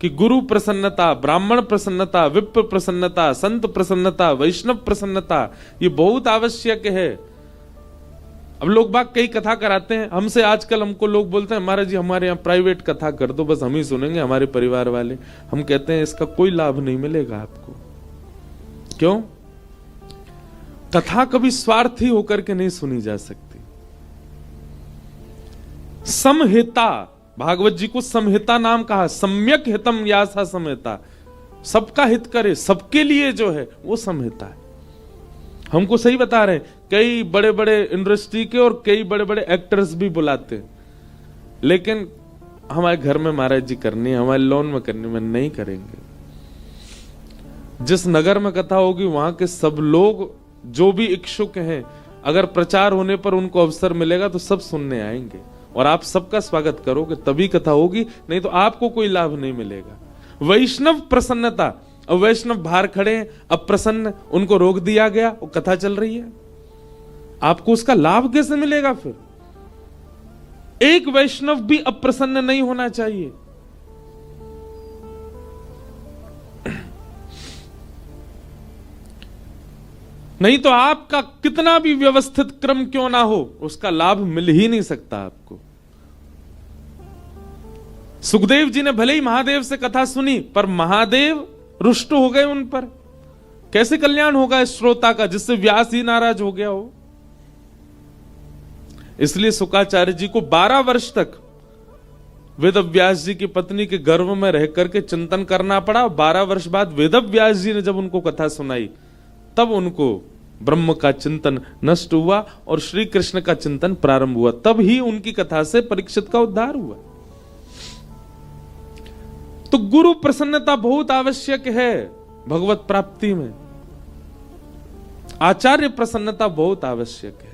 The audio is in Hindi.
कि गुरु प्रसन्नता, ब्राह्मण प्रसन्नता, विप्र प्रसन्नता, संत प्रसन्नता, वैष्णव प्रसन्नता, ये बहुत आवश्यक है। अब लोग बाग कई कथा कराते हैं हमसे, आजकल हमको लोग बोलते हैं महाराज जी हमारे यहाँ प्राइवेट कथा कर दो, बस हम ही सुनेंगे, हमारे परिवार वाले। हम कहते हैं इसका कोई लाभ नहीं मिलेगा आपको। क्यों? कथा कभी स्वार्थी होकर के नहीं सुनी जा सकती। समहिता, भागवत जी को समहिता नाम कहा, सम्यक हितम यासा समहिता, सबका हित करे, सबके लिए जो है वो समहिता है। हमको सही बता रहे हैं, कई बड़े बड़े इंडस्ट्री के और कई बड़े बड़े एक्टर्स भी बुलाते हैं, लेकिन हमारे घर में महाराज जी करनी है, हमारे लॉन में करनी, में नहीं करेंगे। जिस नगर में कथा होगी वहां के सब लोग जो भी इच्छुक हैं, अगर प्रचार होने पर उनको अवसर मिलेगा तो सब सुनने आएंगे, और आप सबका स्वागत करोगे तभी कथा होगी, नहीं तो आपको कोई लाभ नहीं मिलेगा। वैष्णव प्रसन्नता, अब वैष्णव बाहर खड़े हैं, अब प्रसन्न, उनको रोक दिया गया, वो कथा चल रही है, आपको उसका लाभ कैसे मिलेगा? फिर एक वैष्णव भी अप्रसन्न नहीं होना चाहिए। नहीं तो आपका कितना भी व्यवस्थित क्रम क्यों ना हो, उसका लाभ मिल ही नहीं सकता आपको। सुखदेव जी ने भले ही महादेव से कथा सुनी, पर महादेव रुष्ट हो गए उन पर। कैसे कल्याण होगा इस श्रोता का जिससे व्यास ही नाराज हो गया हो? इसलिए शुकाचार्य जी को 12 वर्ष तक वेदव्यास जी की पत्नी के गर्भ में रह करके चिंतन करना पड़ा। 12 वर्ष बाद वेदव्यास जी ने जब उनको कथा सुनाई, तब उनको ब्रह्म का चिंतन नष्ट हुआ और श्री कृष्ण का चिंतन प्रारंभ हुआ। तब ही उनकी कथा से परीक्षित का उद्धार हुआ। तो गुरु प्रसन्नता बहुत आवश्यक है भगवत प्राप्ति में। आचार्य प्रसन्नता बहुत आवश्यक है।